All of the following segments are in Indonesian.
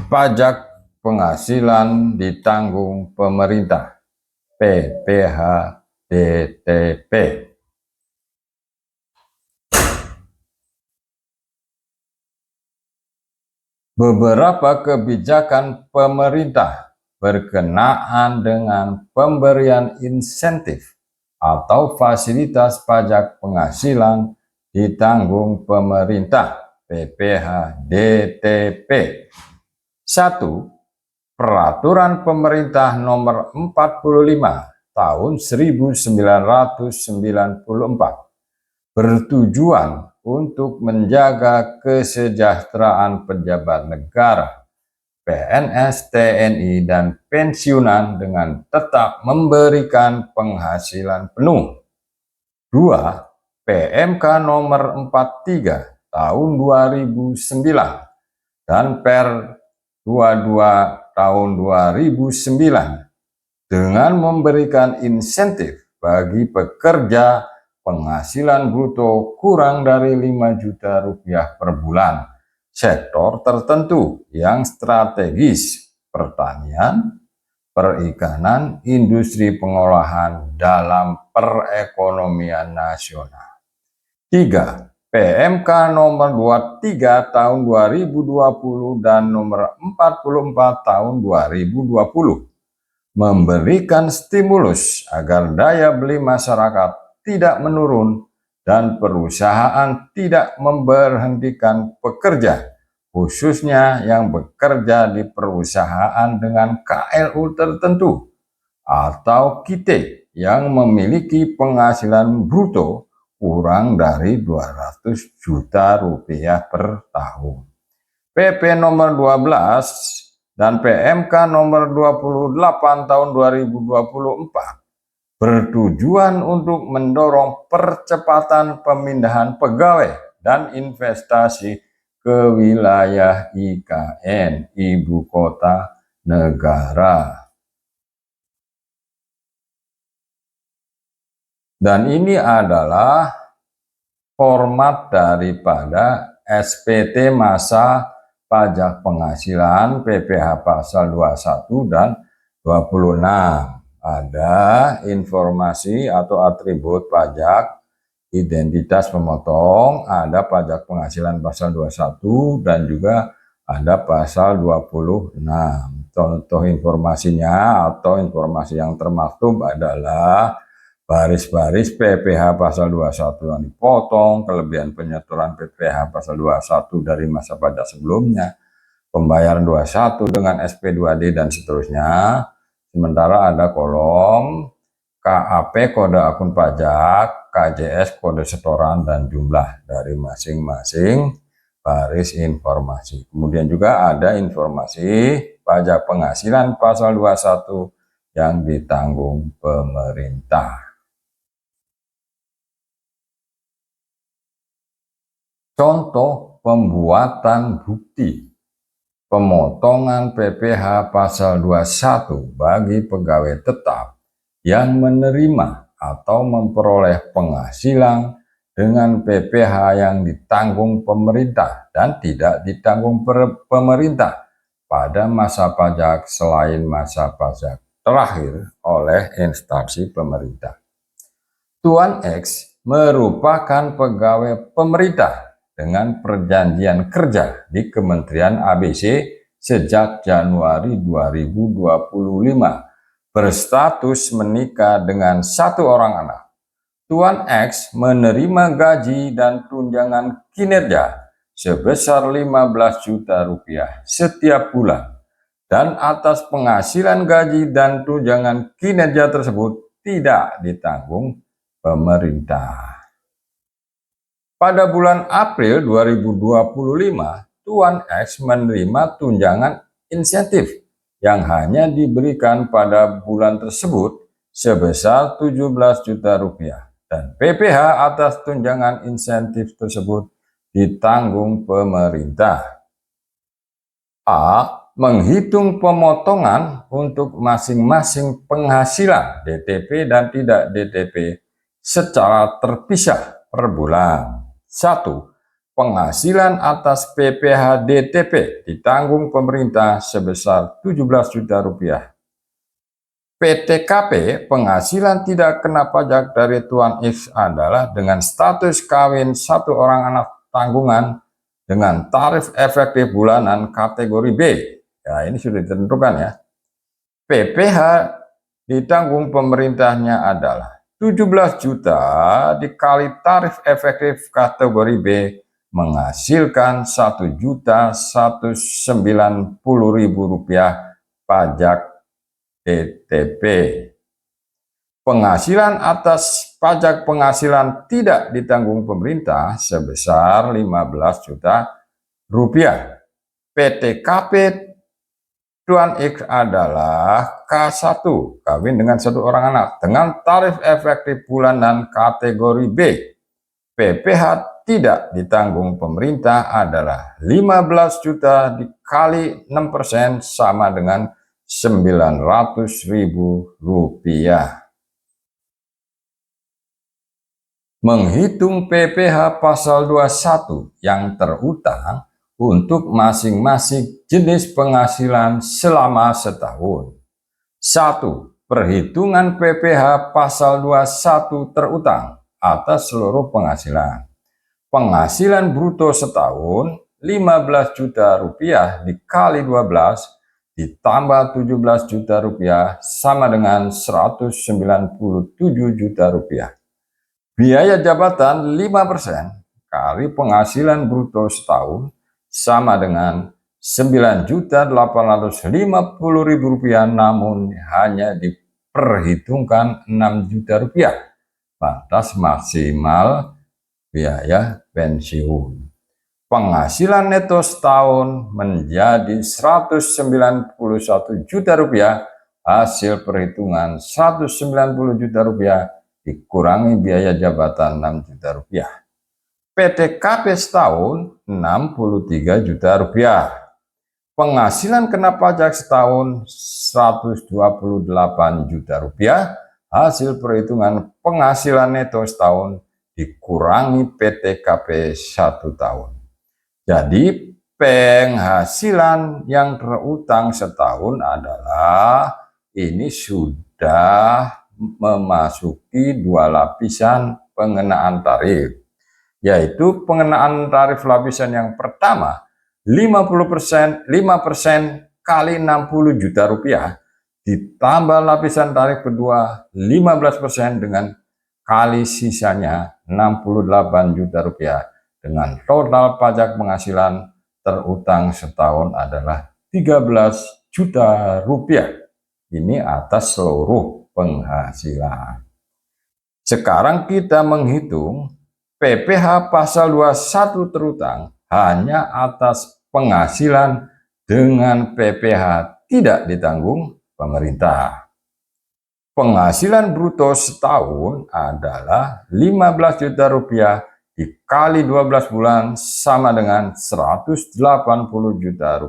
Pajak penghasilan ditanggung pemerintah, PPH-DTP. Beberapa kebijakan pemerintah berkenaan dengan pemberian insentif atau fasilitas pajak penghasilan ditanggung pemerintah, PPH-DTP. 1. Peraturan Pemerintah Nomor 45 Tahun 1994 bertujuan untuk menjaga kesejahteraan pejabat negara, PNS, TNI, dan pensiunan dengan tetap memberikan penghasilan penuh. 2. PMK Nomor 43 Tahun 2009 dan Per 22 Tahun 2009 dengan memberikan insentif bagi pekerja penghasilan bruto kurang dari 5 juta rupiah per bulan, sektor tertentu yang strategis, pertanian, perikanan, industri pengolahan dalam perekonomian nasional. 3. PMK nomor 23 tahun 2020 dan nomor 44 tahun 2020 memberikan stimulus agar daya beli masyarakat tidak menurun dan perusahaan tidak memberhentikan pekerja, khususnya yang bekerja di perusahaan dengan KLU tertentu atau KITE yang memiliki penghasilan bruto kurang dari 200 juta rupiah per tahun. PP nomor 12 dan PMK nomor 28 tahun 2024 bertujuan untuk mendorong percepatan pemindahan pegawai dan investasi ke wilayah IKN, ibu kota negara. Dan ini adalah format daripada SPT masa pajak penghasilan PPH pasal 21 dan 26. Ada informasi atau atribut pajak identitas pemotong, ada pajak penghasilan pasal 21 dan juga ada pasal 26. Contoh informasinya atau informasi yang termaktub adalah baris-baris PPH pasal 21 yang dipotong, kelebihan penyetoran PPH pasal 21 dari masa pajak sebelumnya, pembayaran 21 dengan SP2D dan seterusnya. Sementara ada kolom KAP kode akun pajak, KJS kode setoran dan jumlah dari masing-masing baris informasi. Kemudian juga ada informasi pajak penghasilan pasal 21 yang ditanggung pemerintah. Contoh pembuatan bukti pemotongan PPH pasal 21 bagi pegawai tetap yang menerima atau memperoleh penghasilan dengan PPH yang ditanggung pemerintah dan tidak ditanggung pemerintah pada masa pajak selain masa pajak terakhir oleh instansi pemerintah. Tuan X merupakan pegawai pemerintah dengan perjanjian kerja di Kementerian ABC sejak Januari 2025, berstatus menikah dengan 1 orang anak. Tuan X menerima gaji dan tunjangan kinerja sebesar 15 juta rupiah setiap bulan, dan atas penghasilan gaji dan tunjangan kinerja tersebut tidak ditanggung pemerintah. Pada bulan April 2025, Tuan X menerima tunjangan insentif yang hanya diberikan pada bulan tersebut sebesar 17 juta rupiah dan PPH atas tunjangan insentif tersebut ditanggung pemerintah. A. Menghitung pemotongan untuk masing-masing penghasilan DTP dan tidak DTP secara terpisah per bulan. 1. penghasilan atas PPh DTP ditanggung pemerintah sebesar 17 juta rupiah. PTKP penghasilan tidak kena pajak dari Tuan X adalah dengan status kawin satu orang anak tanggungan dengan tarif efektif bulanan kategori B. Ya, ini sudah ditentukan ya. PPh ditanggung pemerintahnya adalah 17 juta dikali tarif efektif kategori B menghasilkan Rp1.190.000 pajak DTP. Penghasilan atas pajak penghasilan tidak ditanggung pemerintah sebesar 15 juta rupiah. PTKP Tuan X adalah K1, kawin dengan satu orang anak, dengan tarif efektif bulanan kategori B. PPh tidak ditanggung pemerintah adalah 15 juta dikali 6% sama dengan Rp900.000. Menghitung PPh pasal 21 yang terutang untuk masing-masing jenis penghasilan selama setahun. 1. Perhitungan PPh pasal 21 terutang atas seluruh penghasilan. Penghasilan bruto setahun 15 juta rupiah dikali 12 ditambah 17 juta rupiah sama dengan 197 juta rupiah. Biaya jabatan 5% kali penghasilan bruto setahun sama dengan Rp9.850.000, namun hanya diperhitungkan Rp6 juta. Batas maksimal biaya pensiun. Penghasilan neto setahun menjadi Rp191 juta, hasil perhitungan Rp190 juta dikurangi biaya jabatan Rp6 juta. PTKP setahun Rp63 juta. Penghasilan kena pajak setahun Rp128 juta. Hasil perhitungan penghasilan neto setahun dikurangi PTKP 1 tahun. Jadi penghasilan yang terutang setahun adalah ini sudah memasuki 2 lapisan pengenaan tarif. Yaitu pengenaan tarif lapisan yang pertama 5% kali Rp60 juta ditambah lapisan tarif kedua 15% dengan kali sisanya Rp68 juta dengan total pajak penghasilan terutang setahun adalah Rp13 juta. Ini atas seluruh penghasilan. Sekarang kita menghitung PPh pasal 21 terutang hanya atas penghasilan dengan PPh tidak ditanggung pemerintah. Penghasilan bruto setahun adalah Rp15 juta dikali 12 bulan sama dengan Rp180 juta.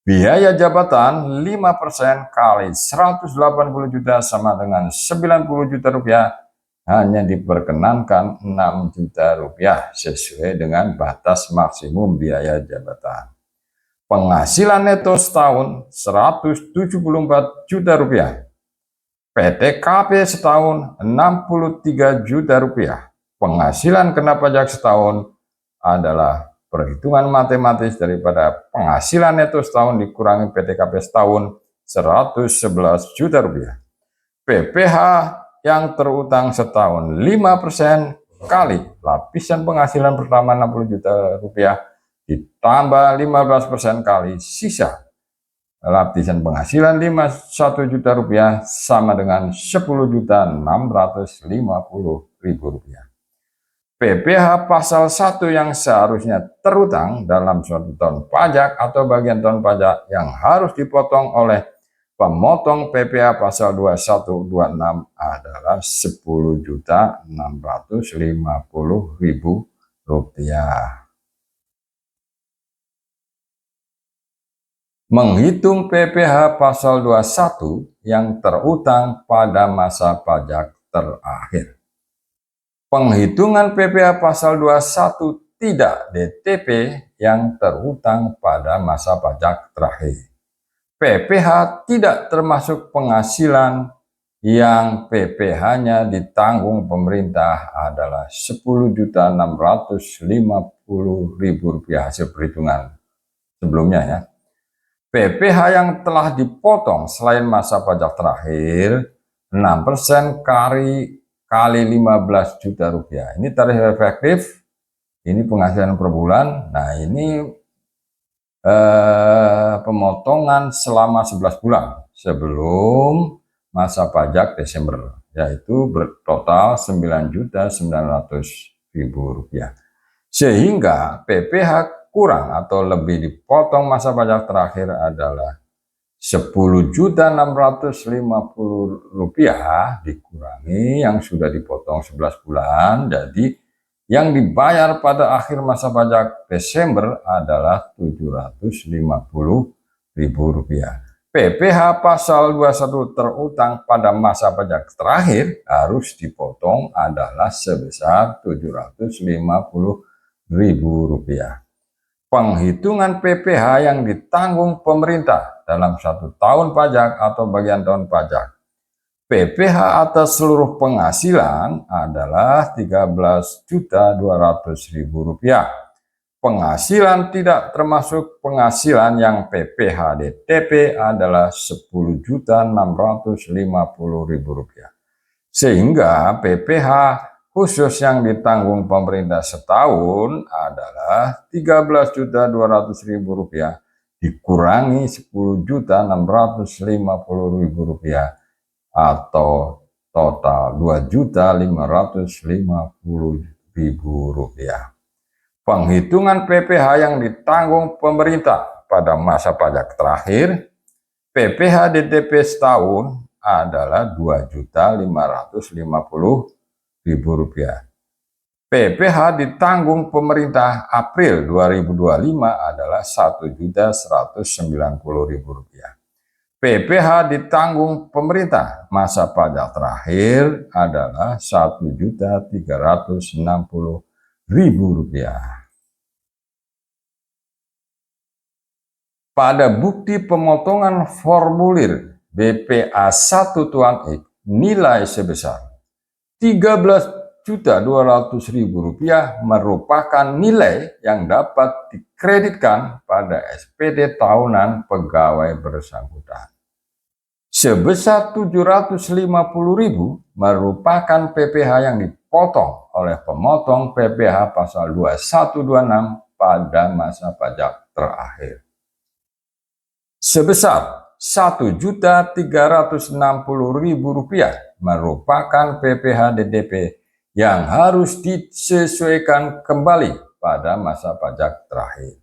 Biaya jabatan 5% kali 180 juta sama dengan Rp90 juta, hanya diperkenankan Rp6 juta sesuai dengan batas maksimum biaya jabatan. Penghasilan neto setahun Rp174 juta. PTKP setahun Rp63 juta. Penghasilan kena pajak setahun adalah perhitungan matematis daripada penghasilan neto setahun dikurangi PTKP setahun Rp111 juta. PPh yang terutang setahun 5% kali lapisan penghasilan pertama Rp60 juta ditambah 15% kali sisa lapisan penghasilan Rp51 juta sama dengan Rp10.650.000. PPh pasal 1 yang seharusnya terutang dalam suatu tahun pajak atau bagian tahun pajak yang harus dipotong oleh pemotong PPh pasal 2126 adalah Rp10.650.000. Menghitung PPh pasal 21 yang terutang pada masa pajak terakhir. Penghitungan PPh pasal 21 tidak DTP yang terhutang pada masa pajak terakhir. PPh tidak termasuk penghasilan yang PPh-nya ditanggung pemerintah adalah Rp10.650.000 hasil perhitungan sebelumnya ya. PPh yang telah dipotong selain masa pajak terakhir 6% kali Rp15 juta. Ini tarif efektif, ini penghasilan per bulan. Nah ini pemotongan selama 11 bulan sebelum masa pajak Desember, yaitu bertotal Rp9.900.000. Sehingga PPh kurang atau lebih dipotong masa pajak terakhir adalah Rp10.650 dikurangi yang sudah dipotong 11 bulan, jadi yang dibayar pada akhir masa pajak Desember adalah Rp750.000. PPh pasal 21 terutang pada masa pajak terakhir harus dipotong adalah sebesar Rp750.000. Penghitungan PPh yang ditanggung pemerintah dalam 1 tahun pajak atau bagian tahun pajak. PPh atas seluruh penghasilan adalah Rp13.200.000. Penghasilan tidak termasuk penghasilan yang PPh DTP adalah Rp10.650.000. Sehingga PPh khusus yang ditanggung pemerintah setahun adalah Rp13.200.000 dikurangi Rp10.650.000 atau total Rp2.550.000. Penghitungan PPh yang ditanggung pemerintah pada masa pajak terakhir, PPh DTP setahun adalah Rp2.550.000. PPh ditanggung pemerintah April 2025 adalah Rp1.190.000. PPh ditanggung pemerintah masa pajak terakhir adalah Rp1.360.000. Pada bukti pemotongan formulir BPA1 Tuan X nilai sebesar Rp13.200.000 merupakan nilai yang dapat dikreditkan pada SPD tahunan pegawai bersangkutan. Sebesar Rp750.000 merupakan PPh yang dipotong oleh pemotong PPh pasal 2126 pada masa pajak terakhir. Sebesar Rp1.360.000 merupakan PPh DTP yang harus disesuaikan kembali pada masa pajak terakhir.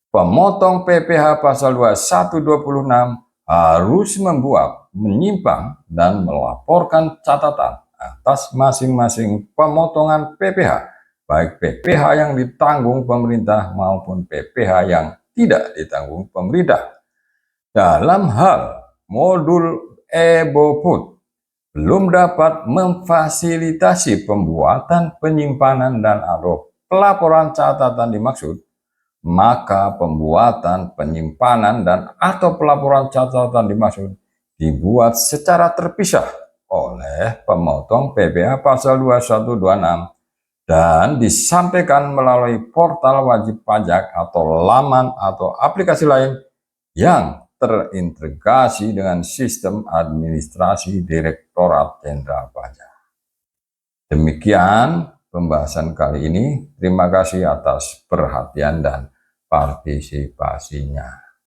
Pemotong PPh pasal 2126 harus membuat, menyimpang, dan melaporkan catatan atas masing-masing pemotongan PPh, baik PPh yang ditanggung pemerintah maupun PPh yang tidak ditanggung pemerintah. Dalam hal modul e-boput belum dapat memfasilitasi pembuatan, penyimpanan, dan atau pelaporan catatan dimaksud, maka pembuatan, penyimpanan, dan atau pelaporan catatan dimaksud dibuat secara terpisah oleh pemotong PPh pasal 2126 dan disampaikan melalui portal wajib pajak atau laman atau aplikasi lain yang terintegrasi dengan sistem administrasi Direktorat Jenderal Pajak. Demikian pembahasan kali ini. Terima kasih atas perhatian dan partisipasinya.